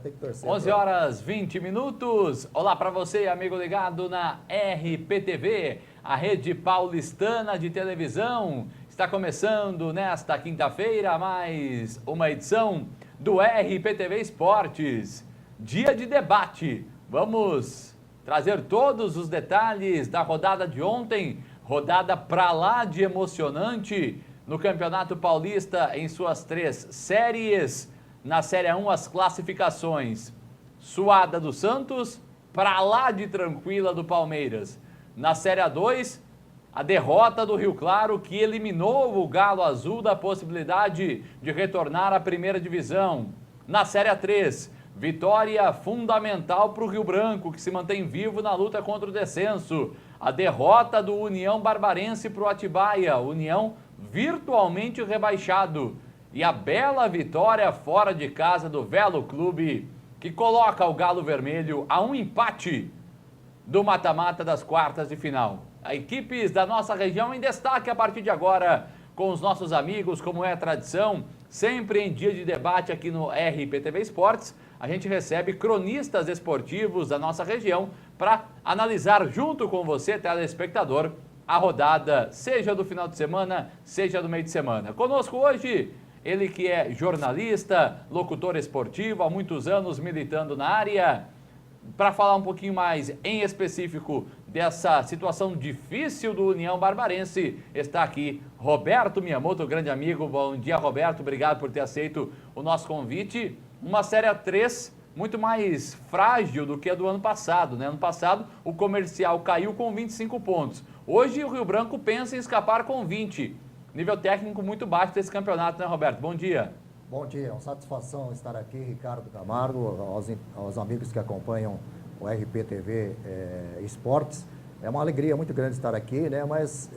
tem que torcer. 11 horas 20 minutos. Olá para você, amigo ligado na RPTV, a rede paulistana de televisão. Está começando nesta quinta-feira mais uma edição do RPTV Esportes. Dia de debate. Vamos trazer todos os detalhes da rodada de ontem, rodada pra lá de emocionante no Campeonato Paulista em suas 3 séries. Na Série 1, as classificações: suada do Santos, pra lá de tranquila do Palmeiras. Na Série 2, a derrota do Rio Claro, que eliminou o Galo Azul da possibilidade de retornar à primeira divisão. Na Série 3, vitória fundamental para o Rio Branco, que se mantém vivo na luta contra o descenso. A derrota do União Barbarense para o Atibaia, União virtualmente rebaixado. E a bela vitória fora de casa do Velo Clube, que coloca o Galo Vermelho a um empate do mata-mata das quartas de final. As equipes da nossa região em destaque a partir de agora, com os nossos amigos, como é a tradição, sempre em dia de debate aqui no RPTV Esportes. A gente recebe cronistas esportivos da nossa região para analisar junto com você, telespectador, a rodada, seja do final de semana, seja do meio de semana. Conosco hoje, ele que é jornalista, locutor esportivo, há muitos anos militando na área. Para falar um pouquinho mais em específico dessa situação difícil do União Barbarense, está aqui Roberto Miyamoto, grande amigo. Bom dia, Roberto, obrigado por ter aceito o nosso convite. Uma Série 3 muito mais frágil do que a do ano passado, né? Ano passado o Comercial caiu com 25 pontos. Hoje o Rio Branco pensa em escapar com 20. Nível técnico muito baixo desse campeonato, né, Roberto? Bom dia. Bom dia, é uma satisfação estar aqui, Ricardo Camargo, aos amigos que acompanham o RPTV Esportes. É uma alegria muito grande estar aqui, né? Mas,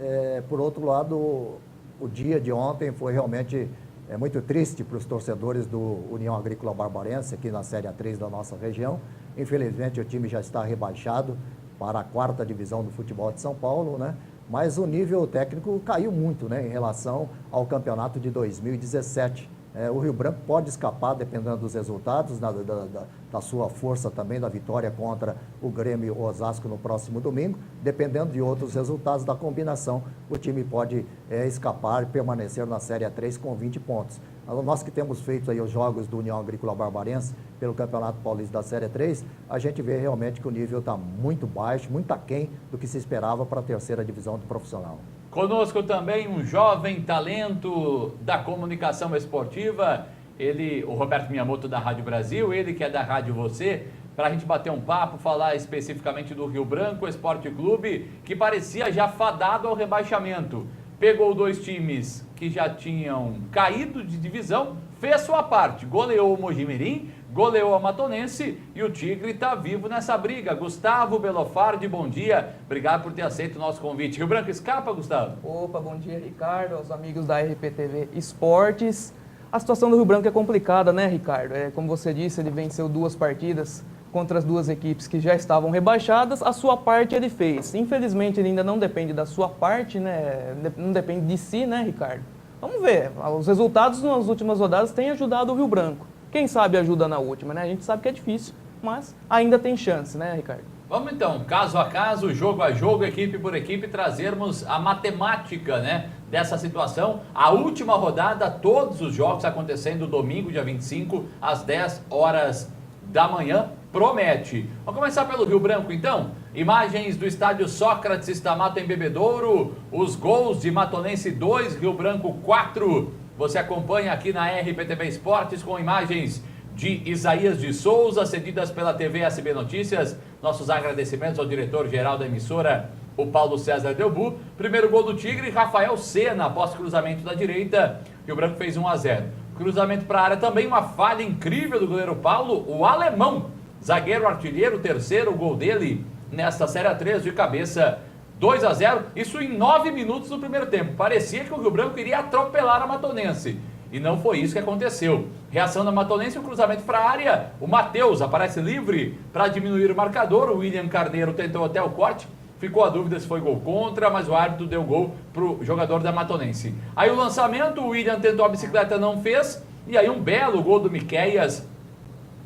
por outro lado, o dia de ontem foi realmente muito triste para os torcedores do União Agrícola Barbarense, aqui na Série A3 da nossa região. Infelizmente, o time já está rebaixado para a 4ª divisão do futebol de São Paulo, né? Mas o nível técnico caiu muito, né, em relação ao campeonato de 2017. O Rio Branco pode escapar, dependendo dos resultados, da sua força também, da vitória contra o Grêmio Osasco no próximo domingo. Dependendo de outros resultados da combinação, o time pode escapar e permanecer na Série A3 com 20 pontos. Nós que temos feito aí os jogos do União Agrícola Barbarense pelo Campeonato Paulista da Série 3, a gente vê realmente que o nível está muito baixo, muito aquém do que se esperava para a 3ª divisão do profissional. Conosco também um jovem talento da comunicação esportiva, ele, o Roberto Miyamoto da Rádio Brasil, ele que é da Rádio Você, para a gente bater um papo, falar especificamente do Rio Branco Esporte Clube, que parecia já fadado ao rebaixamento. Pegou 2 times que já tinham caído de divisão, fez sua parte, goleou o Mojimirim, goleou a Matonense e o Tigre está vivo nessa briga. Gustavo Belofardi, bom dia, obrigado por ter aceito o nosso convite. Rio Branco escapa, Gustavo? Opa, bom dia, Ricardo, aos amigos da RPTV Esportes. A situação do Rio Branco é complicada, né, Ricardo? Como você disse, ele venceu 2 partidas contra as 2 equipes que já estavam rebaixadas. A sua parte ele fez. Infelizmente, ele ainda não depende da sua parte, né? Não depende de si, né, Ricardo? Vamos ver. Os resultados nas últimas rodadas têm ajudado o Rio Branco. Quem sabe ajuda na última, né? A gente sabe que é difícil, mas ainda tem chance, né, Ricardo? Vamos então, caso a caso, jogo a jogo, equipe por equipe, trazermos a matemática, né, dessa situação. A última rodada, todos os jogos acontecendo domingo, dia 25, às 10 horas da manhã, promete. Vamos começar pelo Rio Branco, então. Imagens do estádio Sócrates Stamato em Bebedouro, os gols de Matonense 2, Rio Branco 4. Você acompanha aqui na RPTV Esportes com imagens de Isaías de Souza, cedidas pela TV SB Notícias. Nossos agradecimentos ao diretor-geral da emissora, o Paulo César Delbu. Primeiro gol do Tigre, Rafael Sena, após cruzamento da direita. Rio Branco fez 1-0. Cruzamento para a área também, uma falha incrível do goleiro Paulo, o alemão. Zagueiro artilheiro, terceiro gol dele nesta Série A3 de cabeça. 2-0, isso em 9 minutos do primeiro tempo. Parecia que o Rio Branco iria atropelar a Matonense. E não foi isso que aconteceu. Reação da Matonense, o cruzamento para a área. O Matheus aparece livre para diminuir o marcador. O William Carneiro tentou até o corte. Ficou a dúvida se foi gol contra, mas o árbitro deu gol para o jogador da Matonense. Aí o lançamento, o William tentou a bicicleta, não fez. E aí um belo gol do Miqueias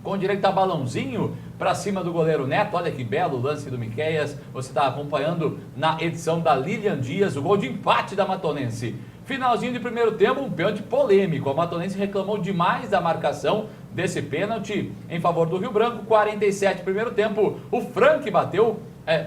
com direito a balãozinho para cima do goleiro Neto. Olha que belo lance do Miqueias. Você está acompanhando na edição da Lilian Dias, o gol de empate da Matonense. Finalzinho de primeiro tempo, um pênalti polêmico. A Matonense reclamou demais da marcação desse pênalti em favor do Rio Branco. 47 primeiro tempo, o Frank bateu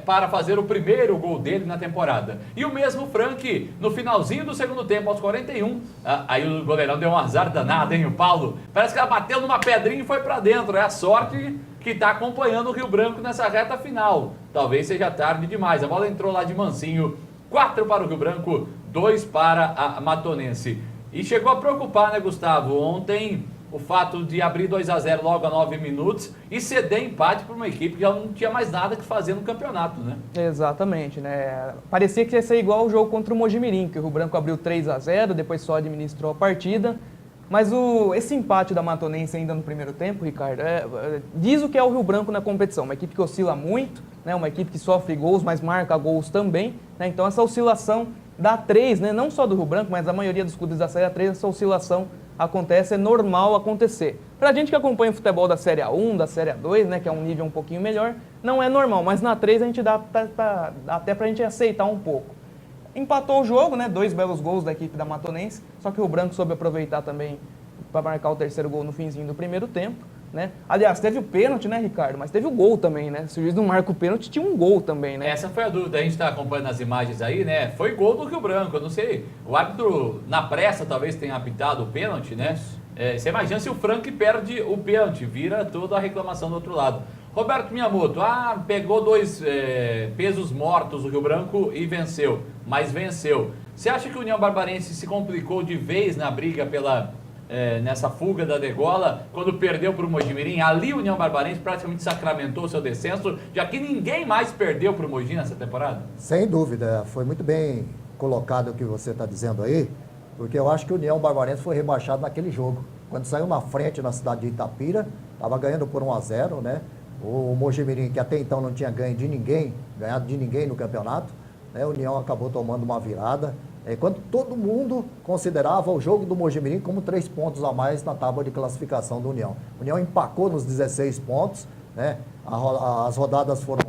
para fazer o primeiro gol dele na temporada. E o mesmo Frank, no finalzinho do segundo tempo, aos 41, aí o goleirão deu um azar danado, hein, o Paulo? Parece que ela bateu numa pedrinha e foi para dentro. É a sorte que está acompanhando o Rio Branco nessa reta final. Talvez seja tarde demais. A bola entrou lá de mansinho. 4 para o Rio Branco, 2 para a Matonense. E chegou a preocupar, né, Gustavo? Ontem, o fato de abrir 2-0 logo a 9 minutos e ceder empate para uma equipe que já não tinha mais nada que fazer no campeonato, né? Exatamente, né? Parecia que ia ser igual o jogo contra o Mojimirim, que o Rio Branco abriu 3-0, depois só administrou a partida. Mas esse empate da Matonense ainda no primeiro tempo, Ricardo, diz o que é o Rio Branco na competição. Uma equipe que oscila muito, né? Uma equipe que sofre gols, mas marca gols também, né? Então essa oscilação da 3, né? Não só do Rio Branco, mas da maioria dos clubes da Série A3, essa oscilação acontece, é normal acontecer. Pra gente que acompanha o futebol da Série A1, da Série A2, né, que é um nível um pouquinho melhor, não é normal, mas na 3 a gente dá até pra gente aceitar um pouco. Empatou o jogo, né, 2 belos gols da equipe da Matonense, só que o Branco soube aproveitar também para marcar o terceiro gol no finzinho do primeiro tempo, né? Aliás, teve o pênalti, né, Ricardo? Mas teve o gol também, né? Se o juiz não marca o pênalti, tinha um gol também, né? Essa foi a dúvida, a gente está acompanhando as imagens aí, né? Foi gol do Rio Branco, eu não sei. O árbitro, na pressa, talvez tenha apitado o pênalti, né? Você imagina se o Frank perde o pênalti, vira toda a reclamação do outro lado. Roberto Miyamoto, pegou 2 pesos mortos o Rio Branco e venceu, mas venceu. Você acha que o União Barbarense se complicou de vez na briga nessa fuga da degola, quando perdeu para o Mojimirim? Ali o União Barbarense praticamente sacramentou o seu descenso, já que ninguém mais perdeu para o Mogi nessa temporada? Sem dúvida, foi muito bem colocado o que você está dizendo aí, porque eu acho que o União Barbarense foi rebaixado naquele jogo. Quando saiu na frente na cidade de Itapira, estava ganhando por 1-0, né? O Mojimirim, que até então não tinha ganhado de ninguém no campeonato, né? O União acabou tomando uma virada. Quando todo mundo considerava o jogo do Mojimirim como 3 pontos a mais na tábua de classificação do União. O União empacou nos 16 pontos, né? As rodadas foram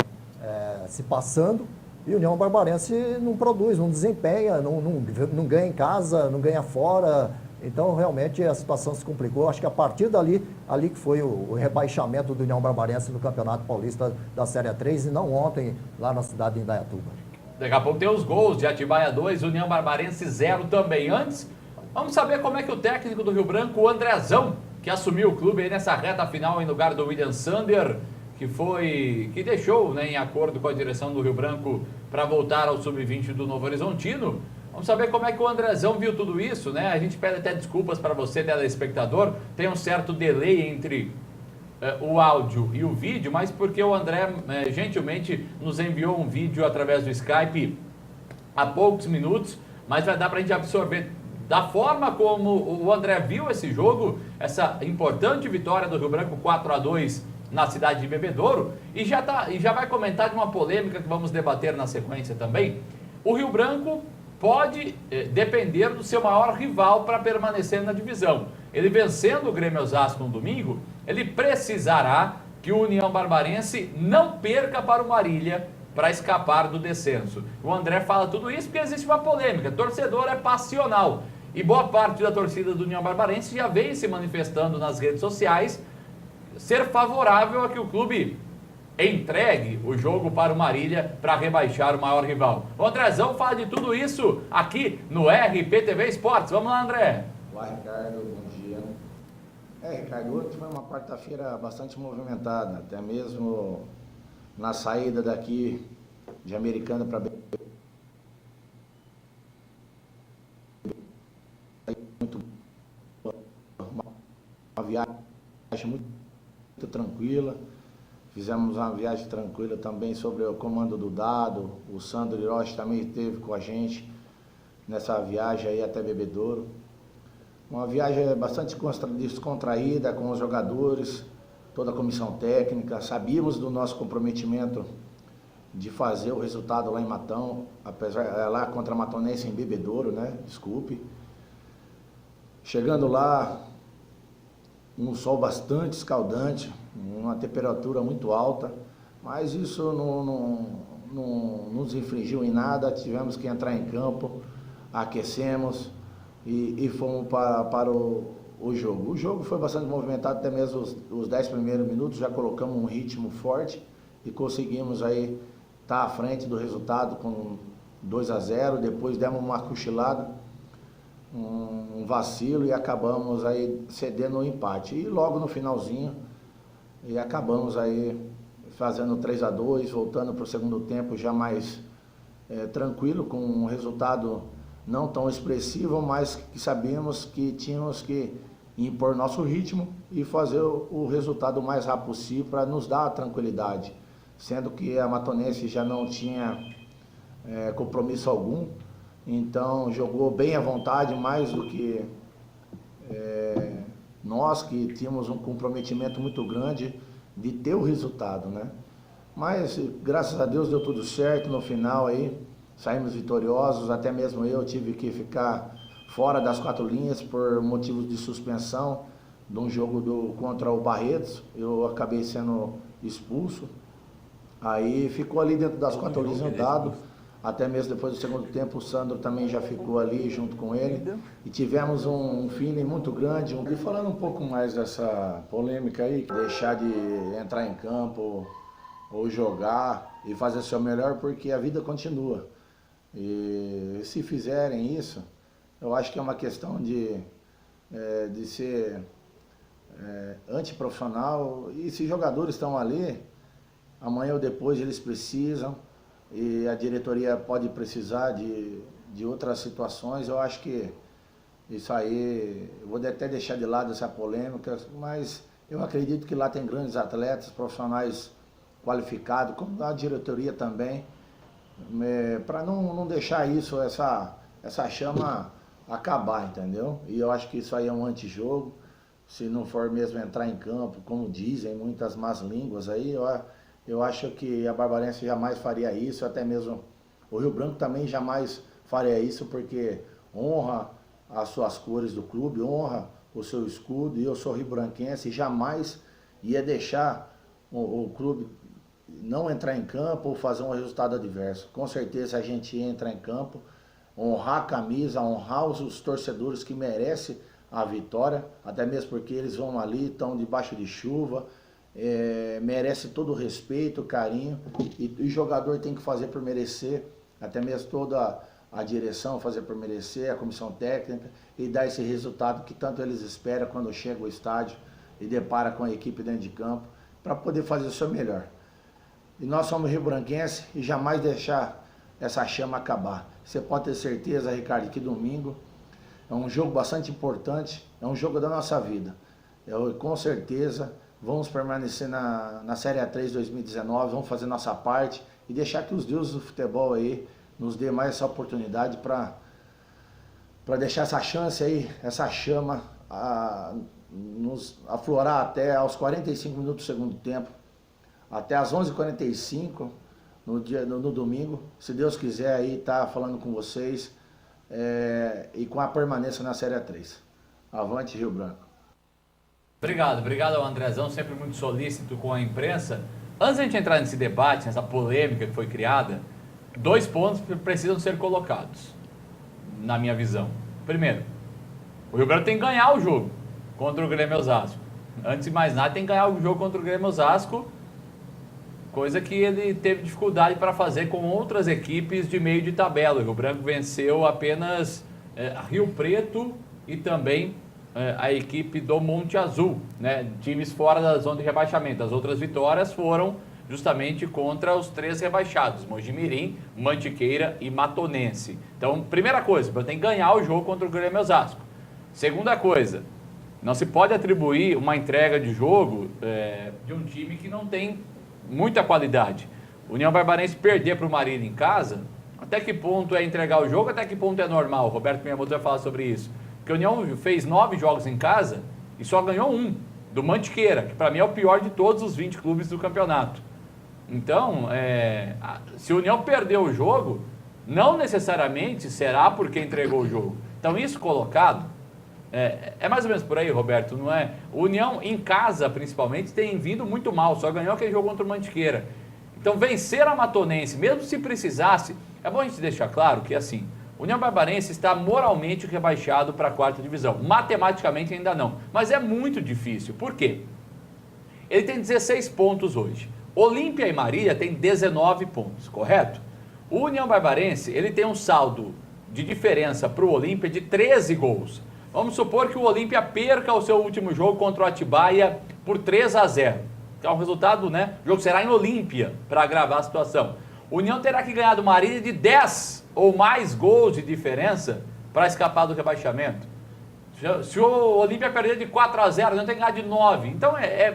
se passando e o União Barbarense não produz, não desempenha, não ganha em casa, não ganha fora. Então, realmente, a situação se complicou. Acho que a partir dali, que foi o rebaixamento do União Barbarense no Campeonato Paulista da Série A3 e não ontem, lá na cidade de Indaiatuba. Daqui a pouco tem os gols de Atibaia 2, União Barbarense 0 também. Antes, vamos saber como é que o técnico do Rio Branco, o Andrezão, que assumiu o clube aí nessa reta final em lugar do William Sander, que deixou, né, em acordo com a direção do Rio Branco para voltar ao Sub-20 do Novo Horizontino. Vamos saber como é que o Andrezão viu tudo isso, né? A gente pede até desculpas para você, telespectador. Tem um certo delay entre o áudio e o vídeo, mas porque o André gentilmente nos enviou um vídeo através do Skype há poucos minutos, mas vai dar para a gente absorver da forma como o André viu esse jogo, essa importante vitória do Rio Branco 4-2 na cidade de Bebedouro, e já vai comentar de uma polêmica que vamos debater na sequência também. O Rio Branco pode depender do seu maior rival para permanecer na divisão. Ele vencendo o Grêmio Osasco no domingo, ele precisará que o União Barbarense não perca para o Marília para escapar do descenso. O André fala tudo isso porque existe uma polêmica. Torcedor é passional. E boa parte da torcida do União Barbarense já vem se manifestando nas redes sociais ser favorável a que o clube entregue o jogo para o Marília para rebaixar o maior rival. O Andrezão fala de tudo isso aqui no RPTV Esportes. Vamos lá, André. Olá, Ricardo, bom dia. Ricardo, hoje foi uma quarta-feira bastante movimentada, até mesmo na saída daqui de Americana para uma viagem muito tranquila. Fizemos uma viagem tranquila também sobre o comando do Dado. O Sandro Hiroshi também esteve com a gente nessa viagem aí até Bebedouro. Uma viagem bastante descontraída com os jogadores, toda a comissão técnica. Sabíamos do nosso comprometimento de fazer o resultado lá em Matão, apesar lá contra a Matonense em Bebedouro, né? Desculpe. Chegando lá, um sol bastante escaldante, uma temperatura muito alta, mas isso não nos infringiu em nada. Tivemos que entrar em campo, aquecemos e fomos para o jogo. O jogo foi bastante movimentado, até mesmo os 10 primeiros minutos já colocamos um ritmo forte e conseguimos aí estar à frente do resultado com 2-0, depois demos uma cochilada, um vacilo e acabamos aí cedendo o empate. E logo no finalzinho, e acabamos aí fazendo 3-2, voltando para o segundo tempo já mais tranquilo, com um resultado não tão expressivo, mas que sabíamos que tínhamos que impor nosso ritmo e fazer o resultado o mais rápido possível para nos dar a tranquilidade, sendo que a Matonense já não tinha compromisso algum, então jogou bem à vontade, mais do que nós, que tínhamos um comprometimento muito grande de ter o resultado, né? Mas graças a Deus deu tudo certo. No final aí saímos vitoriosos, até mesmo eu tive que ficar fora das 4 linhas por motivos de suspensão de um jogo contra o Barretos. Eu acabei sendo expulso, aí ficou ali dentro das 4 linhas um dado. Até mesmo depois do segundo tempo, o Sandro também já ficou ali junto com ele. E tivemos um feeling muito grande. E falando um pouco mais dessa polêmica aí, deixar de entrar em campo ou jogar e fazer o seu melhor, porque a vida continua. E se fizerem isso, eu acho que é uma questão de ser antiprofissional. E se jogadores estão ali, amanhã ou depois eles precisam, e a diretoria pode precisar de outras situações. Eu acho que isso aí, eu vou até deixar de lado essa polêmica, mas eu acredito que lá tem grandes atletas, profissionais qualificados, como a diretoria também, para não deixar isso, essa chama acabar, entendeu? E eu acho que isso aí é um antijogo. Se não for mesmo entrar em campo, como dizem muitas más línguas aí, eu acho que a Barbarense jamais faria isso, até mesmo o Rio Branco também jamais faria isso, porque honra as suas cores do clube, honra o seu escudo, e eu sou rio-branquense e jamais ia deixar o clube não entrar em campo ou fazer um resultado adverso. Com certeza a gente ia entrar em campo, honrar a camisa, honrar os torcedores que merecem a vitória, até mesmo porque eles vão ali, estão debaixo de chuva, merece todo o respeito, carinho, e o jogador tem que fazer por merecer, até mesmo toda a direção fazer por merecer, a comissão técnica, e dar esse resultado que tanto eles esperam quando chega ao estádio e depara com a equipe dentro de campo, para poder fazer o seu melhor. E nós somos rio-branquenses e jamais deixar essa chama acabar. Você pode ter certeza, Ricardo, que domingo é um jogo bastante importante, é um jogo da nossa vida. Com certeza vamos permanecer na Série A3 2019, vamos fazer nossa parte e deixar que os deuses do futebol aí nos dê mais essa oportunidade para deixar essa chance aí, essa chama nos aflorar até aos 45 minutos do segundo tempo, até às 11h45 no domingo, se Deus quiser aí estar falando com vocês, e com a permanência na Série A3. Avante, Rio Branco. Obrigado ao Andrezão, sempre muito solícito com a imprensa. Antes de a gente entrar nesse debate, nessa polêmica que foi criada, 2 pontos precisam ser colocados, na minha visão. Primeiro, o Rio Branco tem que ganhar o jogo contra o Grêmio Osasco. Antes de mais nada, tem que ganhar o jogo contra o Grêmio Osasco, coisa que ele teve dificuldade para fazer com outras equipes de meio de tabela. O Rio Branco venceu apenas Rio Preto e também a equipe do Monte Azul, né? Times fora da zona de rebaixamento. As outras vitórias foram justamente contra os 3 rebaixados, Mojimirim, Mantiqueira e Matonense. Então, primeira coisa, tem que ganhar o jogo contra o Grêmio Osasco. Segunda coisa, não se pode atribuir uma entrega de jogo de um time que não tem muita qualidade. União Barbarense perder para o Marília em casa, até que ponto é entregar o jogo, até que ponto é normal? O Roberto Miyamoto vai falar sobre isso. Porque a União fez 9 jogos em casa e só ganhou 1, do Mantiqueira, que para mim é o pior de todos os 20 clubes do campeonato. Então, se a União perdeu o jogo, não necessariamente será porque entregou o jogo. Então, isso colocado, É mais ou menos por aí, Roberto, não é? O União, em casa, principalmente, tem vindo muito mal, só ganhou aquele jogo contra o Mantiqueira. Então, vencer a Matonense, mesmo se precisasse, é bom a gente deixar claro que, assim, o União Barbarense está moralmente rebaixado para a 4ª divisão. Matematicamente ainda não, mas é muito difícil. Por quê? Ele tem 16 pontos hoje. Olímpia e Marília têm 19 pontos, correto? O União Barbarense, ele tem um saldo de diferença para o Olímpia de 13 gols. Vamos supor que o Olímpia perca o seu último jogo contra o Atibaia por 3-0. Que é um resultado, né? O jogo será em Olímpia, para agravar a situação. O União terá que ganhar do Marília de 10 ou mais gols de diferença para escapar do rebaixamento. Se o Olímpia perder de 4-0, o União tem que ganhar de 9. Então é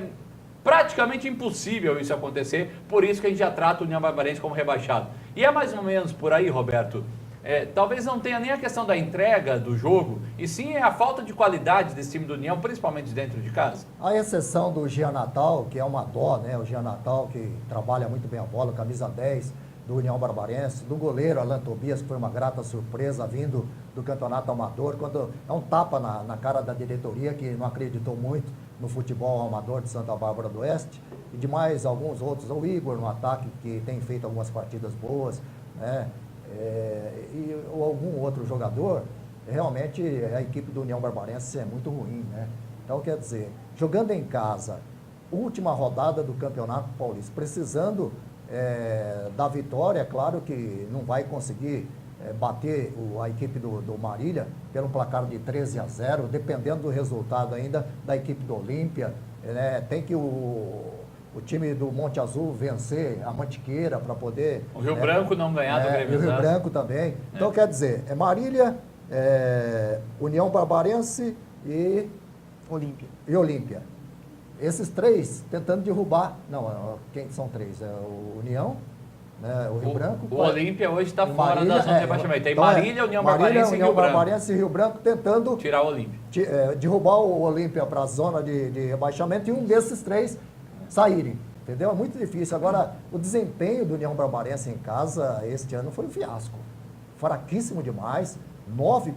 praticamente impossível isso acontecer, por isso que a gente já trata o União Barbarense como rebaixado. E é mais ou menos por aí, Roberto. Talvez não tenha nem a questão da entrega do jogo, e sim a falta de qualidade desse time do União, principalmente dentro de casa. A exceção do Jean Natal, que é uma dó, né? O Jean Natal, que trabalha muito bem a bola, camisa 10 do União Barbarense, do goleiro Alan Tobias, que foi uma grata surpresa vindo do campeonato amador, quando é um tapa na cara da diretoria, que não acreditou muito no futebol amador de Santa Bárbara do Oeste, e de mais alguns outros, o Igor no ataque, que tem feito algumas partidas boas, né? E algum outro jogador, realmente a equipe do União Barbarense é muito ruim, né? Então, quer dizer, jogando em casa, última rodada do Campeonato Paulista, precisando da vitória, é claro que não vai conseguir bater a equipe do Marília pelo placar de 13-0, dependendo do resultado ainda da equipe do Olímpia, né? Tem que o time do Monte Azul vencer a Mantiqueira para poder... O Rio Branco não ganhar do Grêmio. O Rio Branco também. Então, quer dizer, Marília, União Barbarense e Olímpia. Esses três tentando derrubar... Não, quem são três? É o União, né, o Rio Branco... O Olímpia hoje está fora da zona de rebaixamento. Tem então Marília, União Barbarense e Rio Branco. Barbarense e Rio Branco tentando... Tirar o Olímpia. Derrubar o Olímpia para a zona de rebaixamento e um desses três saírem, entendeu? É muito difícil. Agora, o desempenho do União Barbarense em casa este ano foi um fiasco. Fraquíssimo demais. 9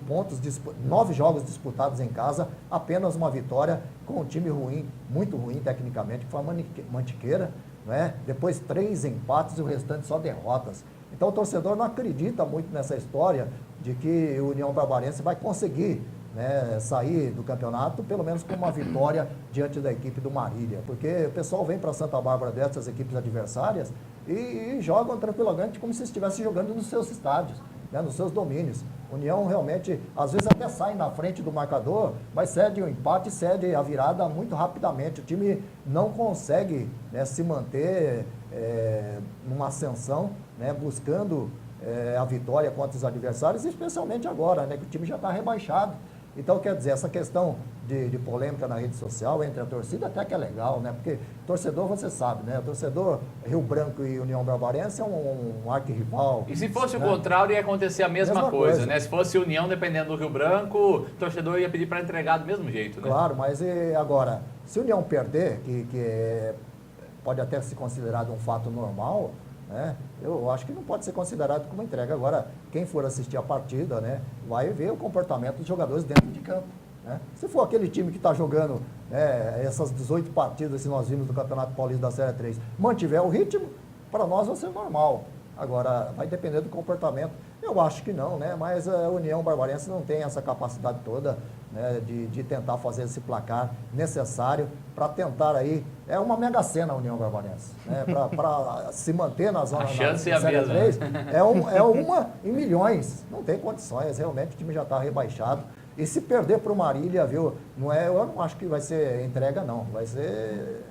jogos disputados em casa, apenas uma vitória com um time ruim, muito ruim tecnicamente, que foi a Mantiqueira, né? Depois 3 empates e o restante só derrotas. Então o torcedor não acredita muito nessa história de que o União Barbarense vai conseguir, né, sair do campeonato, pelo menos com uma vitória diante da equipe do Marília, porque o pessoal vem para Santa Bárbara dessas equipes adversárias e jogam tranquilamente como se estivesse jogando nos seus estádios, né, nos seus domínios. União realmente, às vezes até sai na frente do marcador, mas cede o empate, cede a virada muito rapidamente. O time não consegue, né, se manter numa ascensão, né, buscando a vitória contra os adversários, especialmente agora, né, que o time já está rebaixado. Então, quer dizer, essa questão de polêmica na rede social entre a torcida até que é legal, né? Porque torcedor, você sabe, né? O torcedor Rio Branco e União Barbarense é um arquirrival. E se fosse, né, o contrário, ia acontecer a mesma coisa, né? Se fosse União dependendo do Rio Branco, o torcedor ia pedir para entregar do mesmo jeito, né? Claro, mas agora, se o União perder, que pode até ser considerado um fato normal, né? Eu acho que não pode ser considerado como entrega. Agora, quem for assistir a partida, né, vai ver o comportamento dos jogadores dentro de campo, né? Se for aquele time que está jogando, né, essas 18 partidas que nós vimos do Campeonato Paulista da Série 3, mantiver o ritmo, para nós vai ser normal. Agora, vai depender do comportamento. Eu acho que não, né? Mas a União Barbarense não tem essa capacidade toda, né, de tentar fazer esse placar necessário para tentar aí. É uma mega cena a União Barbarense, né? Para se manter na zona a chance da é a Série mesma. 3, é uma em milhões. Não tem condições, realmente o time já está rebaixado. E se perder para o Marília, viu? Eu não acho que vai ser entrega, não. Vai ser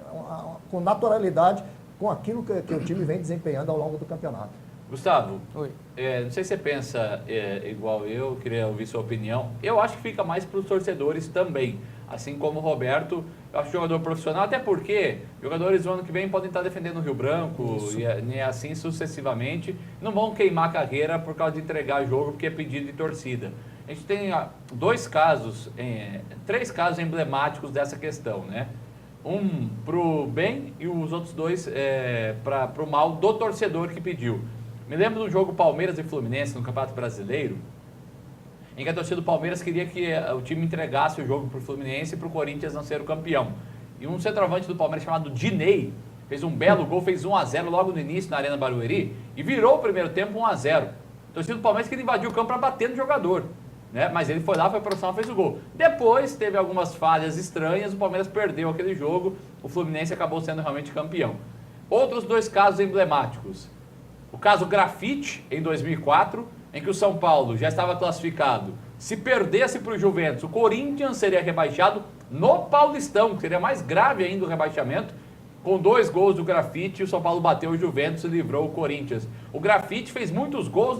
com naturalidade, com aquilo que o time vem desempenhando ao longo do campeonato. Gustavo, Oi. Não sei se você pensa igual eu, queria ouvir sua opinião. Eu acho que fica mais para os torcedores também. Assim como o Roberto, eu acho jogador profissional, até porque jogadores do ano que vem podem estar defendendo o Rio Branco e assim sucessivamente. Não vão queimar a carreira por causa de entregar jogo, porque é pedido de torcida. A gente tem 3 casos emblemáticos dessa questão, né? Um para o bem e os outros 2 para o mal do torcedor que pediu. Me lembro do jogo Palmeiras e Fluminense no Campeonato Brasileiro, em que a torcida do Palmeiras queria que o time entregasse o jogo para o Fluminense e para o Corinthians não ser o campeão. E um centroavante do Palmeiras chamado Dinei fez um belo gol, fez 1-0 logo no início na Arena Barueri e virou o primeiro tempo 1-0. A torcida do Palmeiras queria invadir o campo para bater no jogador, né? Mas ele foi lá, foi profissional, fez o gol. Depois teve algumas falhas estranhas, o Palmeiras perdeu aquele jogo, o Fluminense acabou sendo realmente campeão. Outros dois casos emblemáticos. O caso Grafite, em 2004, em que o São Paulo já estava classificado. Se perdesse para o Juventus, o Corinthians seria rebaixado no Paulistão, que seria mais grave ainda o rebaixamento. Com 2 gols do Grafite, o São Paulo bateu o Juventus e livrou o Corinthians. O Grafite fez muitos gols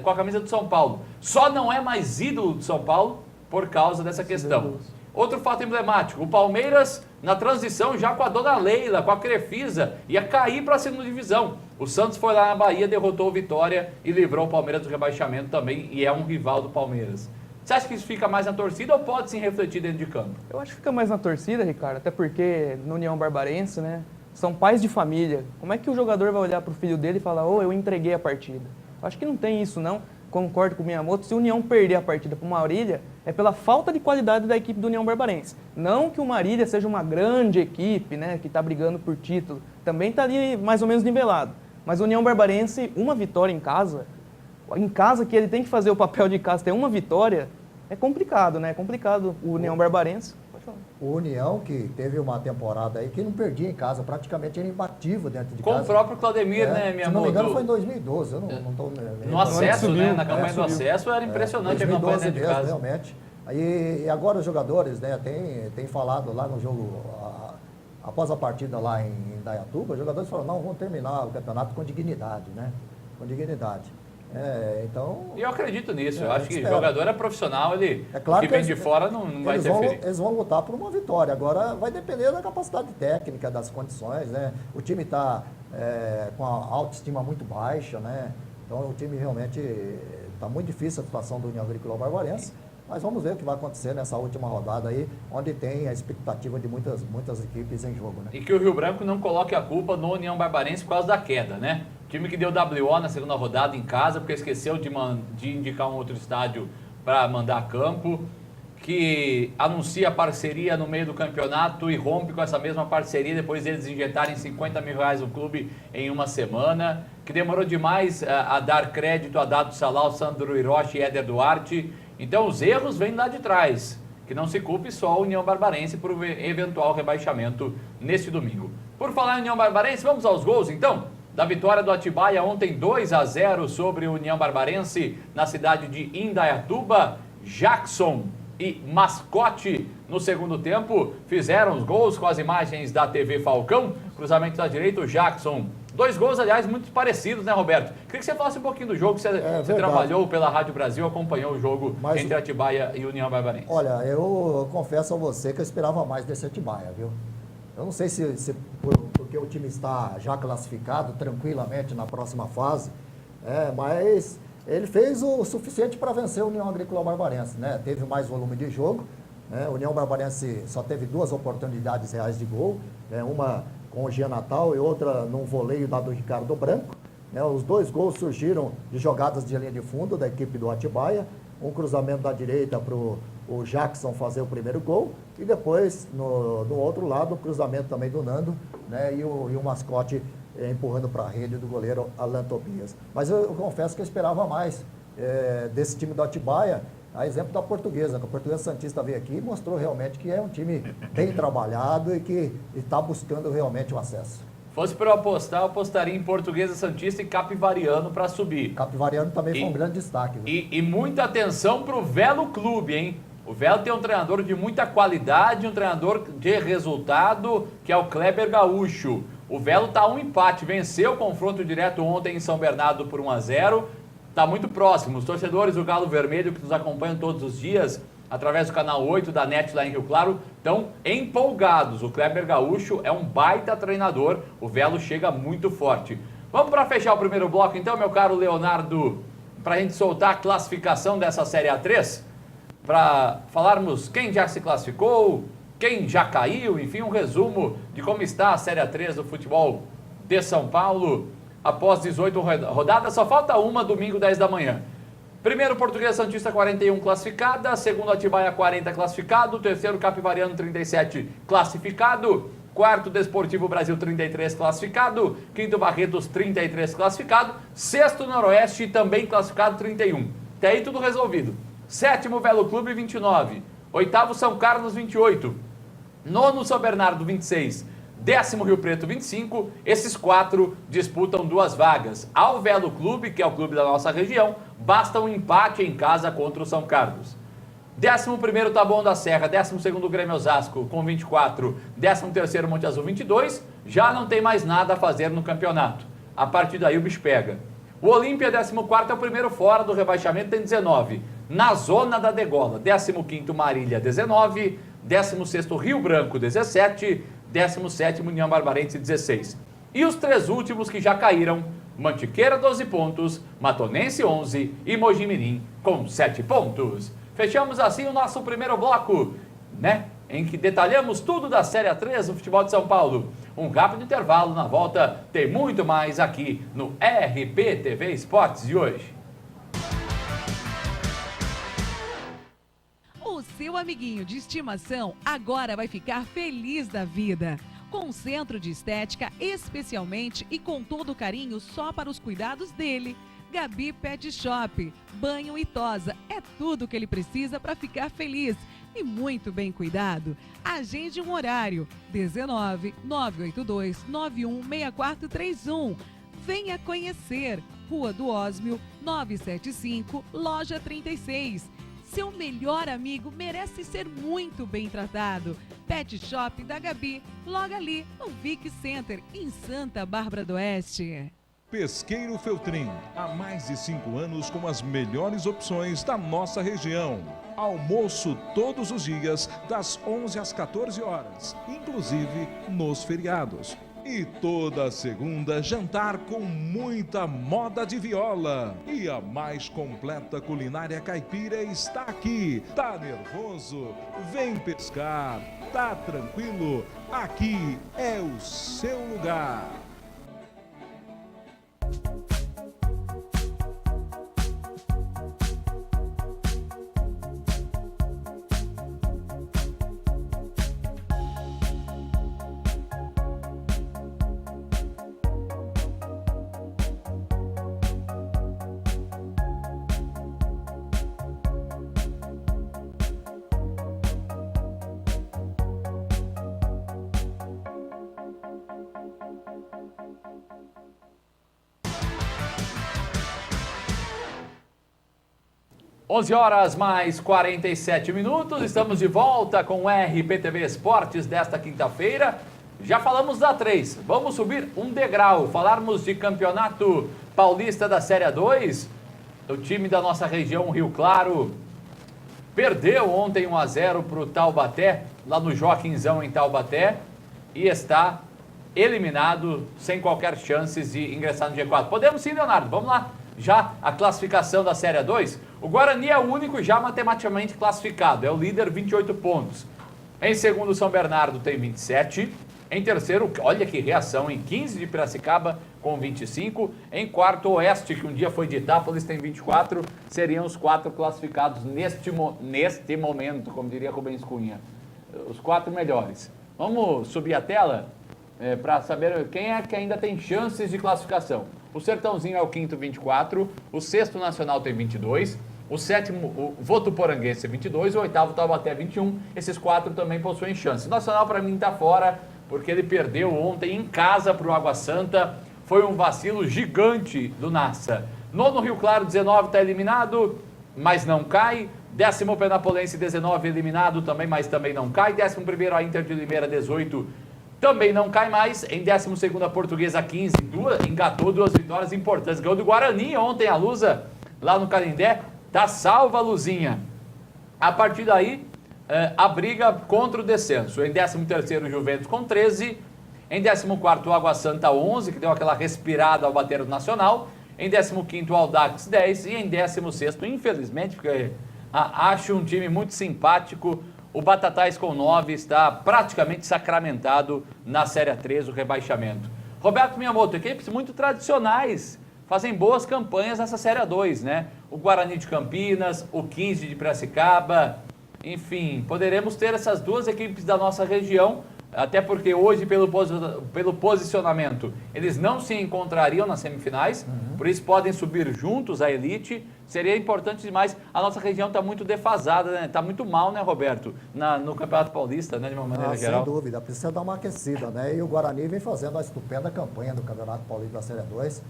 com a camisa do São Paulo. Só não é mais ídolo do São Paulo por causa dessa questão. Outro fato emblemático, o Palmeiras, na transição, já com a dona Leila, com a Crefisa, ia cair para a segunda divisão. O Santos foi lá na Bahia, derrotou o Vitória e livrou o Palmeiras do rebaixamento também, e é um rival do Palmeiras. Você acha que isso fica mais na torcida ou pode se refletir dentro de campo? Eu acho que fica mais na torcida, Ricardo, até porque no União Barbarense, né, são pais de família. Como é que o jogador vai olhar para o filho dele e falar, eu entreguei a partida? Eu acho que não tem isso, não. Concordo com o Miyamoto, se o União perder a partida para o Marília, é pela falta de qualidade da equipe do União Barbarense. Não que o Marília seja uma grande equipe, né, que está brigando por título, também está ali mais ou menos nivelado. Mas o União Barbarense, uma vitória em casa que ele tem que fazer o papel de casa, ter uma vitória, é complicado, né? É complicado o União Barbarense. Pode falar. O União, que teve uma temporada aí que não perdia em casa, praticamente era imbatível dentro de Com casa. Com o próprio Claudemir, né, minha Se não me engano, foi em 2012. Eu não estou... No acesso, né? Na campanha do acesso era impressionante a campanha dentro de casa. Realmente. E agora os jogadores, né, tem falado lá no jogo, após a partida lá em Indaiatuba, os jogadores falaram, não, vamos terminar o campeonato com dignidade, né? Com dignidade. Então... E eu acredito nisso, eu acho que o jogador é profissional, ele claro que vem de fora não vai interferir. Eles vão lutar por uma vitória, agora vai depender da capacidade técnica, das condições, né? O time está com a autoestima muito baixa, né? Então o time realmente está muito difícil a situação do União Agrícola Barbarense, mas vamos ver o que vai acontecer nessa última rodada aí, onde tem a expectativa de muitas equipes em jogo, né? E que o Rio Branco não coloque a culpa no União Barbarense por causa da queda, né? Time que deu WO na segunda rodada em casa, porque esqueceu de indicar um outro estádio para mandar a campo, que anuncia parceria no meio do campeonato e rompe com essa mesma parceria depois deles injetarem R$50 mil no clube em uma semana, que demorou demais a dar crédito a Dado Salal, Sandro Hiroshi e Éder Duarte. Então os erros vêm lá de trás, que não se culpe só a União Barbarense por eventual rebaixamento neste domingo. Por falar em União Barbarense, vamos aos gols então? Da vitória do Atibaia ontem 2-0 sobre o União Barbarense na cidade de Indaiatuba. Jackson e Mascote no segundo tempo fizeram os gols com as imagens da TV Falcão. Cruzamento da direita, o Jackson. 2 gols, aliás, muito parecidos, né, Roberto? Queria que você falasse um pouquinho do jogo, você trabalhou pela Rádio Brasil, acompanhou o jogo entre Atibaia e União Barbarense. Olha, eu confesso a você que eu esperava mais desse Atibaia, viu? Eu não sei se porque o time está já classificado tranquilamente na próxima fase, mas ele fez o suficiente para vencer a União Agrícola Barbarense, né? Teve mais volume de jogo, né? A União Barbarense só teve 2 oportunidades reais de gol, né? Uma com o Gia Natal e outra num voleio da do Ricardo Branco, né? Os 2 gols surgiram de jogadas de linha de fundo da equipe do Atibaia, um cruzamento da direita para o Jackson fazer o primeiro gol, e depois, no outro lado, o cruzamento também do Nando, né, e o Mascote empurrando para a rede do goleiro Alan Tobias. Mas eu confesso que eu esperava mais desse time do Atibaia, a exemplo da Portuguesa, que a Portuguesa Santista veio aqui e mostrou realmente que é um time bem trabalhado e que está buscando realmente o acesso. Fosse para eu apostar, eu apostaria em Portuguesa Santista e Capivariano para subir. Capivariano também foi um grande destaque. E muita atenção para o Velo Clube, hein? O Velo tem um treinador de muita qualidade, um treinador de resultado, que é o Kleber Gaúcho. O Velo está a um empate, venceu o confronto direto ontem em São Bernardo por 1-0. Está muito próximo. Os torcedores do Galo Vermelho, que nos acompanham todos os dias, através do canal 8 da NET lá em Rio Claro, estão empolgados. O Kleber Gaúcho é um baita treinador, o Velo chega muito forte. Vamos para fechar o primeiro bloco então, meu caro Leonardo, para a gente soltar a classificação dessa Série A3, para falarmos quem já se classificou, quem já caiu, enfim, um resumo de como está a Série A3 do futebol de São Paulo após 18 rodadas. Só falta uma, domingo 10 da manhã. Primeiro, Portuguesa Santista 41 classificada. Segundo, Atibaia 40 classificado. Terceiro, Capivariano 37 classificado. Quarto, Desportivo Brasil 33 classificado. Quinto, Barretos 33 classificado. Sexto, Noroeste também classificado 31. Até aí tudo resolvido. Sétimo, Velo Clube 29. Oitavo, São Carlos 28. Nono, São Bernardo 26. Décimo, Rio Preto 25. Esses 4 disputam 2 vagas. Ao Velo Clube, que é o clube da nossa região, basta um empate em casa contra o São Carlos. 11º, Taboão da Serra. 12º, Grêmio Osasco com 24. 13º, Monte Azul 22. Já não tem mais nada a fazer no campeonato. A partir daí o bicho pega. O Olímpia, 14º, é o primeiro fora do rebaixamento, tem 19. Na zona da degola. 15º, Marília 19. 16º, Rio Branco 17. 17º, União Barbarense 16. E os 3 últimos que já caíram: Mantiqueira 12 pontos, Matonense 11 e Mojimirim com 7 pontos. Fechamos assim o nosso primeiro bloco, né? Em que detalhamos tudo da Série A3 do futebol de São Paulo. Um rápido intervalo, na volta tem muito mais aqui no RPTV Esportes de hoje. O seu amiguinho de estimação agora vai ficar feliz da vida. Com um centro de estética especialmente e com todo o carinho só para os cuidados dele. Gabi Pet Shop, banho e tosa, é tudo que ele precisa para ficar feliz e muito bem cuidado. Agende um horário, 19 982 91 6431. Venha conhecer, Rua do Ósmio, 975, Loja 36. Seu melhor amigo merece ser muito bem tratado. Pet Shop da Gabi, logo ali no Vic Center, em Santa Bárbara do Oeste. Pesqueiro Feltrin, há mais de 5 anos com as melhores opções da nossa região. Almoço todos os dias, das 11 às 14 horas, inclusive nos feriados. E toda segunda, jantar com muita moda de viola. E a mais completa culinária caipira está aqui. Tá nervoso? Vem pescar. Tá tranquilo? Aqui é o seu lugar. Onze horas mais 47 minutos, estamos de volta com o RPTV Esportes desta quinta-feira. Já falamos da 3, vamos subir um degrau, falarmos de Campeonato Paulista da Série A2. O time da nossa região, Rio Claro, perdeu ontem 1-0 para o Taubaté, lá no Joaquinzão em Taubaté, e está eliminado, sem qualquer chances de ingressar no G4. Podemos sim, Leonardo, vamos lá. Já a classificação da Série A2, o Guarani é o único já matematicamente classificado, é o líder, 28 pontos. Em segundo, São Bernardo tem 27. Em terceiro, olha que reação, em 15 de Piracicaba com 25. Em quarto, Oeste, que um dia foi de Itápolis, tem 24. Seriam os 4 classificados neste momento, como diria Rubens Cunha. Os 4 melhores. Vamos subir a tela para saber quem é que ainda tem chances de classificação. O Sertãozinho é o quinto, 24. O sexto, Nacional, tem 22. O sétimo, o Votuporanguense, 22. O oitavo, Taubaté, 21. Esses 4 também possuem chance. O Nacional, para mim, está fora, porque ele perdeu ontem em casa para o Água Santa. Foi um vacilo gigante do Nassa. Nono, Rio Claro, 19, está eliminado, mas não cai. 10º, Penapolense, 19, eliminado também, mas também não cai. 11º, a Inter de Limeira, 18, também não cai mais. Em 12º, a Portuguesa, 15, engatou 2 vitórias importantes. Ganhou do Guarani ontem, a Lusa, lá no Canindé. Tá salva a Luzinha. A partir daí, a briga contra o descenso. Em 13º, Juventus com 13. Em 14º, o Água Santa, 11, que deu aquela respirada ao bater o Nacional. Em 15º, o Audax, 10. E em 16º, infelizmente, porque acho um time muito simpático, o Batatais com 9 está praticamente sacramentado na Série A3, o rebaixamento. Roberto Miyamoto, equipes muito tradicionais, fazem boas campanhas nessa Série A2, né? o Guarani de Campinas, o 15 de Piracicaba, enfim, poderemos ter essas duas equipes da nossa região, até porque hoje, pelo posicionamento, eles não se encontrariam nas semifinais, por isso podem subir juntos à elite. Seria importante demais. A nossa região está muito defasada, né? Está muito mal, né, Roberto? No Campeonato Paulista, né, de uma maneira geral. Sem dúvida, precisa dar uma aquecida, né? E o Guarani vem fazendo uma estupenda campanha do Campeonato Paulista da Série 2.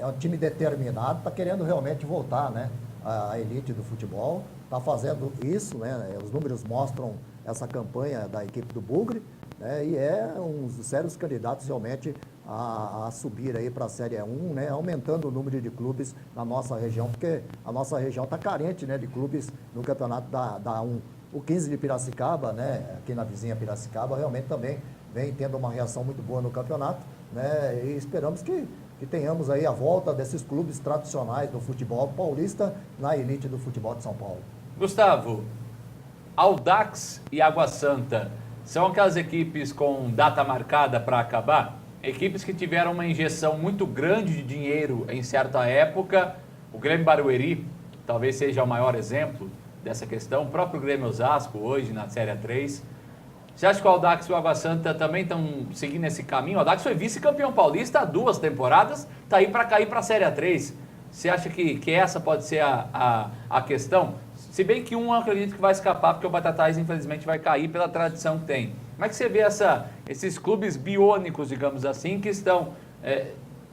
É um time determinado, está querendo realmente voltar, né, à elite do futebol. Está fazendo isso, né? Os números mostram essa campanha da equipe do Bugre, né? E é um dos sérios candidatos realmente a subir aí para a Série 1, né? Aumentando o número de clubes na nossa região, porque a nossa região está carente, né, de clubes no campeonato da 1. O 15 de Piracicaba, né, aqui na vizinha Piracicaba, realmente também vem tendo uma reação muito boa no campeonato, né? E esperamos que tenhamos aí a volta desses clubes tradicionais do futebol paulista na elite do futebol de São Paulo. Gustavo, Audax e Água Santa são aquelas equipes com data marcada para acabar? Equipes que tiveram uma injeção muito grande de dinheiro em certa época. O Grêmio Barueri talvez seja o maior exemplo dessa questão. O próprio Grêmio Osasco hoje na Série 3. Você acha que o Audax e o Água Santa também estão seguindo esse caminho? O Audax foi vice-campeão paulista há 2 temporadas, está aí para cair para a Série 3. Você acha que essa pode ser a questão? Se bem que eu acredito que vai escapar, porque o Batatais, infelizmente, vai cair pela tradição que tem. Como é que você vê esses clubes biônicos, digamos assim, que estão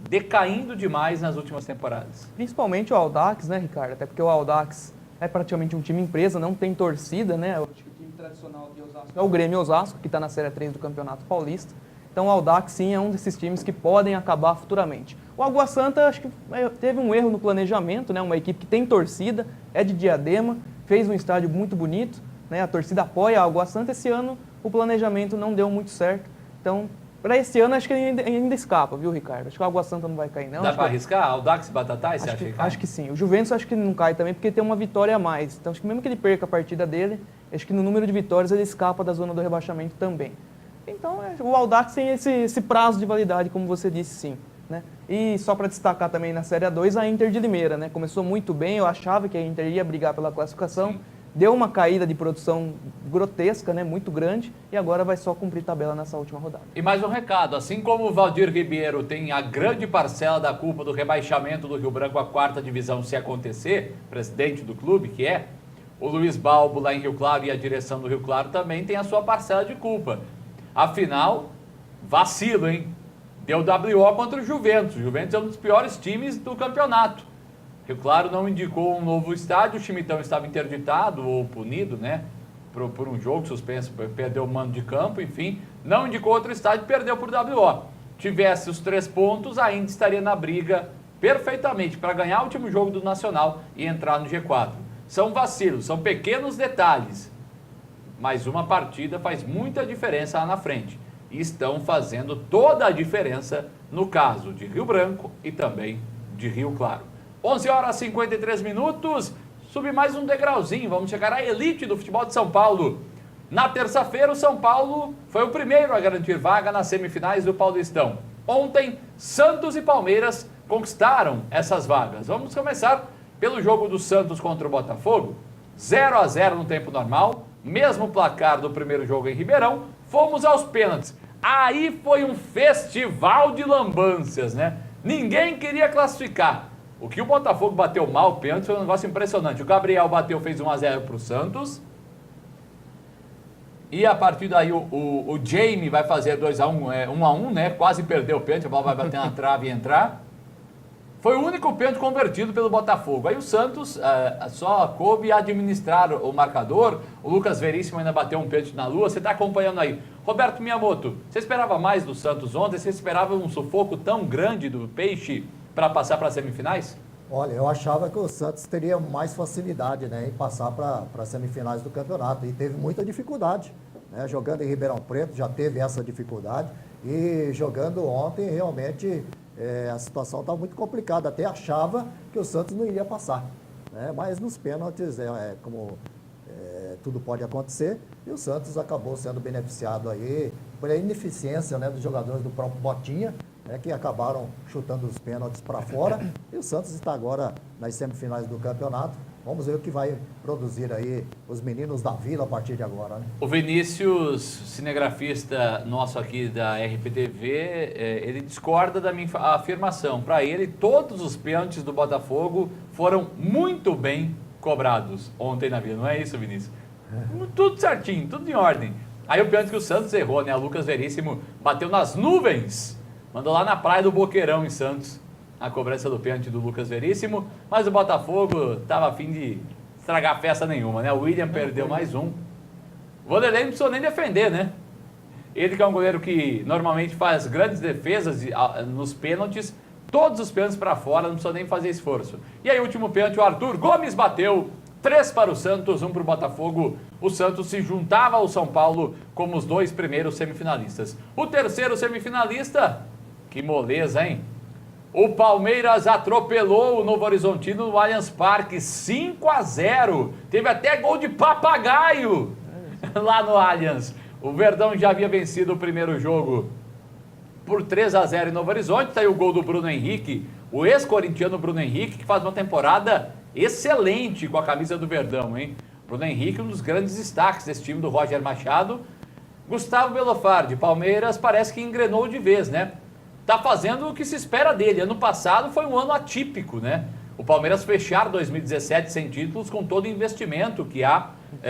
decaindo demais nas últimas temporadas? Principalmente o Audax, né, Ricardo? Até porque o Audax é praticamente um time empresa, não tem torcida, né? O time tradicional de Osasco é o Grêmio Osasco, que está na Série 3 do Campeonato Paulista. Então o Audax, sim, é um desses times que podem acabar futuramente. O Água Santa, acho que teve um erro no planejamento, né? Uma equipe que tem torcida, é de Diadema, fez um estádio muito bonito, né? A torcida apoia a Água Santa. Esse ano o planejamento não deu muito certo. Então, para esse ano, acho que ainda escapa, viu, Ricardo? Acho que o Água Santa não vai cair, não. Dá para arriscar? Audax e Batatais, você acha que cai? Acho que sim. O Juventus acho que não cai também, porque tem uma vitória a mais. Então, acho que mesmo que ele perca a partida dele, acho que no número de vitórias ele escapa da zona do rebaixamento também. Então, o Audax tem esse prazo de validade, como você disse, sim. Né? E só para destacar também na Série A2, a Inter de Limeira, né? Começou muito bem, eu achava que a Inter ia brigar pela classificação, sim. Deu uma caída de produção grotesca, né? Muito grande, e agora vai só cumprir tabela nessa última rodada. E mais um recado, assim como o Valdir Ribeiro tem a grande parcela da culpa do rebaixamento do Rio Branco à 4ª divisão se acontecer, presidente do clube que é, o Luiz Balbo lá em Rio Claro e a direção do Rio Claro também tem a sua parcela de culpa. Afinal, vacilo, hein? Deu WO contra o Juventus. O Juventus é um dos piores times do campeonato. Rio Claro não indicou um novo estádio, o Chimitão estava interditado ou punido, né? Por um jogo suspenso, perdeu o mando de campo, enfim. Não indicou outro estádio, perdeu por WO. Tivesse os 3 pontos, ainda estaria na briga perfeitamente para ganhar o último jogo do Nacional e entrar no G4. São vacilos, são pequenos detalhes. Mas uma partida faz muita diferença lá na frente. E estão fazendo toda a diferença no caso de Rio Branco e também de Rio Claro. 11h53, subir mais um degrauzinho, vamos chegar à elite do futebol de São Paulo. Na terça-feira, o São Paulo foi o primeiro a garantir vaga nas semifinais do Paulistão. Ontem, Santos e Palmeiras conquistaram essas vagas. Vamos começar pelo jogo do Santos contra o Botafogo. 0-0 no tempo normal, mesmo placar do primeiro jogo em Ribeirão, fomos aos pênaltis. Aí foi um festival de lambâncias, né? Ninguém queria classificar. O que o Botafogo bateu mal, o pênalti, foi um negócio impressionante. O Gabriel bateu, fez 1-0 para o Santos. E a partir daí o Jamie vai fazer 2-1, 1-1, né? Quase perdeu o pênalti, a bola vai bater na trave e entrar. Foi o único pênalti convertido pelo Botafogo. Aí o Santos só coube administrar o marcador. O Lucas Veríssimo ainda bateu um pênalti na lua. Você está acompanhando aí. Roberto Miyamoto, você esperava mais do Santos ontem? Você esperava um sufoco tão grande do Peixe para passar para as semifinais? Olha, eu achava que o Santos teria mais facilidade, né, em passar para as semifinais do campeonato. E teve muita dificuldade, né? Jogando em Ribeirão Preto já teve essa dificuldade. E jogando ontem, realmente, a situação estava muito complicada. Até achava que o Santos não iria passar, né? Mas nos pênaltis, tudo pode acontecer. E o Santos acabou sendo beneficiado aí por a ineficiência, né, dos jogadores do próprio Botinha, que acabaram chutando os pênaltis para fora. E o Santos está agora nas semifinais do campeonato. Vamos ver o que vai produzir aí os meninos da Vila a partir de agora, né? O Vinícius, cinegrafista nosso aqui da RPTV, ele discorda da minha afirmação. Para ele, todos os pênaltis do Botafogo foram muito bem cobrados ontem na Vila. Não é isso, Vinícius? Tudo certinho, tudo em ordem. Aí o pênalti que o Santos errou, né? O Lucas Veríssimo bateu nas nuvens, mandou lá na praia do Boqueirão, em Santos, a cobrança do pênalti do Lucas Veríssimo, mas o Botafogo estava a fim de estragar festa nenhuma, né? O William perdeu mais um. O Vanderlei não precisou nem defender, né? Ele que é um goleiro que normalmente faz grandes defesas nos pênaltis, todos os pênaltis para fora, não precisou nem fazer esforço. E aí o último pênalti, o Arthur Gomes bateu, 3 para o Santos, 1 para o Botafogo. O Santos se juntava ao São Paulo como os 2 primeiros semifinalistas. O terceiro semifinalista, que moleza, hein? O Palmeiras atropelou o Novo Horizontino no Allianz Parque, 5-0. Teve até gol de papagaio lá no Allianz. O Verdão já havia vencido o primeiro jogo por 3-0 em Novo Horizonte. Está aí o gol do Bruno Henrique, o ex-corintiano Bruno Henrique, que faz uma temporada excelente com a camisa do Verdão, hein? Bruno Henrique, um dos grandes destaques desse time do Roger Machado. Gustavo Belofardi, Palmeiras parece que engrenou de vez, né? Tá fazendo o que se espera dele. Ano passado foi um ano atípico, né? O Palmeiras fechar 2017 sem títulos com todo o investimento que há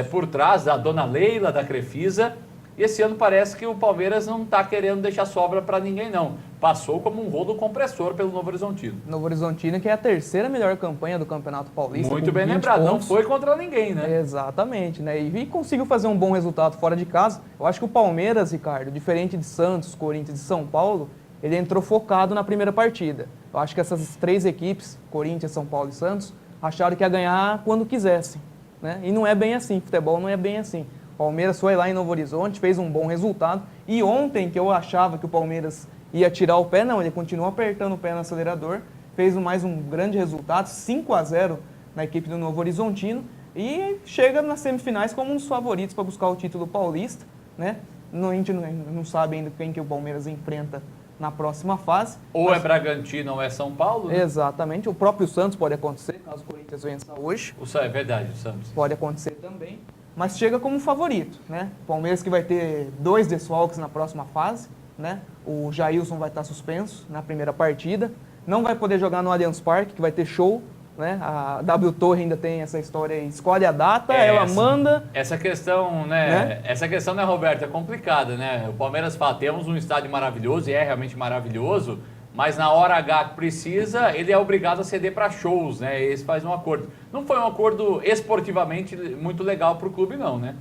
por trás da dona Leila, da Crefisa. E esse ano parece que o Palmeiras não está querendo deixar sobra para ninguém, não. Passou como um rolo compressor pelo Novo Horizontino. Novo Horizontino, que é a terceira melhor campanha do Campeonato Paulista. Muito bem lembrado, pontos. Não foi contra ninguém, né? Exatamente, né? E conseguiu fazer um bom resultado fora de casa. Eu acho que o Palmeiras, Ricardo, diferente de Santos, Corinthians e São Paulo, ele entrou focado na primeira partida. Eu acho que essas 3 equipes, Corinthians, São Paulo e Santos, acharam que ia ganhar quando quisessem, né? E não é bem assim, futebol não é bem assim. O Palmeiras foi lá em Novo Horizonte, fez um bom resultado. E ontem, que eu achava que o Palmeiras ia tirar o pé, não, ele continuou apertando o pé no acelerador, fez mais um grande resultado, 5-0 na equipe do Novo Horizontino, e chega nas semifinais como um dos favoritos para buscar o título paulista, né? A gente não sabe ainda quem que o Palmeiras enfrenta na próxima fase. Ou é Bragantino ou é São Paulo, né? Exatamente. O próprio Santos pode acontecer, caso o Corinthians vença hoje. É verdade, o Santos. Pode acontecer também. Mas chega como favorito, né? O Palmeiras que vai ter 2 desfalques na próxima fase, né? O Jailson vai estar suspenso na primeira partida. Não vai poder jogar no Allianz Parque, que vai ter show, né? A W Torre ainda tem essa história aí. Escolhe a data, ela manda. Essa questão, né? Essa questão, né, Roberto, é complicada, né? O Palmeiras fala, temos um estádio maravilhoso, e é realmente maravilhoso, mas na hora H que precisa, ele é obrigado a ceder para shows, né? Eles fazem um acordo. Não foi um acordo esportivamente muito legal para o clube, não, né?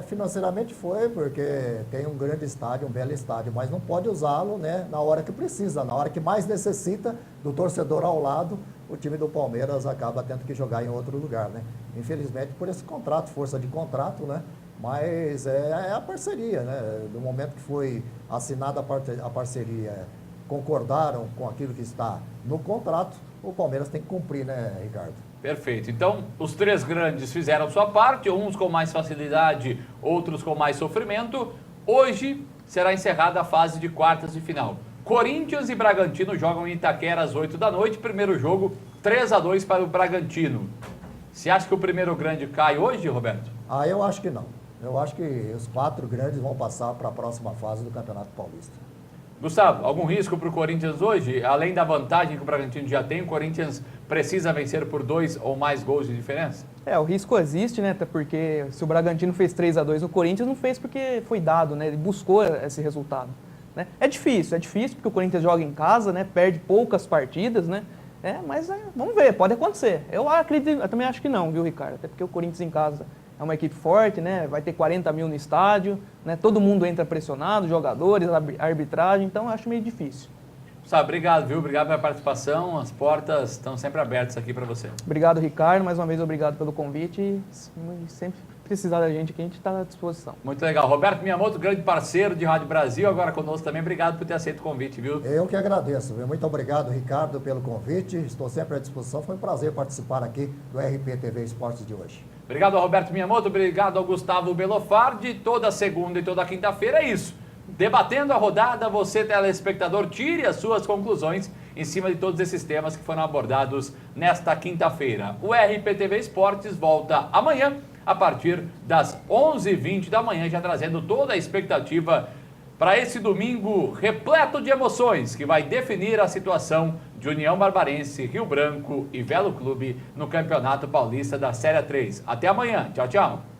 Financeiramente foi, porque tem um grande estádio, um belo estádio, mas não pode usá-lo, né, na hora que precisa, na hora que mais necessita do torcedor ao lado, o time do Palmeiras acaba tendo que jogar em outro lugar, né? Infelizmente por esse contrato, força de contrato, né? Mas é a parceria, né? No momento que foi assinada a parceria, concordaram com aquilo que está no contrato, o Palmeiras tem que cumprir, né, Ricardo? Perfeito. Então, os 3 grandes fizeram sua parte, uns com mais facilidade, outros com mais sofrimento. Hoje será encerrada a fase de quartas de final. Corinthians e Bragantino jogam em Itaquera às 8 da noite. Primeiro jogo, 3-2 para o Bragantino. Você acha que o primeiro grande cai hoje, Roberto? Eu acho que não. Eu acho que os 4 grandes vão passar para a próxima fase do Campeonato Paulista. Gustavo, algum risco para o Corinthians hoje? Além da vantagem que o Bragantino já tem, o Corinthians precisa vencer por 2 ou mais gols de diferença? O risco existe, né? Até porque se o Bragantino fez 3-2, o Corinthians não fez porque foi dado, né? Ele buscou esse resultado, né? É difícil porque o Corinthians joga em casa, né? Perde poucas partidas, né? Mas vamos ver, pode acontecer. Eu também acho que não, viu, Ricardo? Até porque o Corinthians em casa é uma equipe forte, né? Vai ter 40 mil no estádio, né? Todo mundo entra pressionado, jogadores, arbitragem, então eu acho meio difícil. Sabe, obrigado, viu? Obrigado pela participação. As portas estão sempre abertas aqui para você. Obrigado, Ricardo. Mais uma vez, obrigado pelo convite. E sempre precisar da gente aqui, a gente está à disposição. Muito legal. Roberto Miyamoto, grande parceiro de Rádio Brasil, agora conosco também. Obrigado por ter aceito o convite, viu? Eu que agradeço, viu? Muito obrigado, Ricardo, pelo convite. Estou sempre à disposição. Foi um prazer participar aqui do RPTV Esportes de hoje. Obrigado ao Roberto Miyamoto, obrigado ao Gustavo Belofardi. Toda segunda e toda quinta-feira é isso. debatendo a rodada, você, telespectador, tire as suas conclusões em cima de todos esses temas que foram abordados nesta quinta-feira. O RPTV Esportes volta amanhã, a partir das 11h20 da manhã, já trazendo toda a expectativa para esse domingo repleto de emoções, que vai definir a situação de União Barbarense, Rio Branco e Velo Clube no Campeonato Paulista da Série 3. Até amanhã. Tchau, tchau.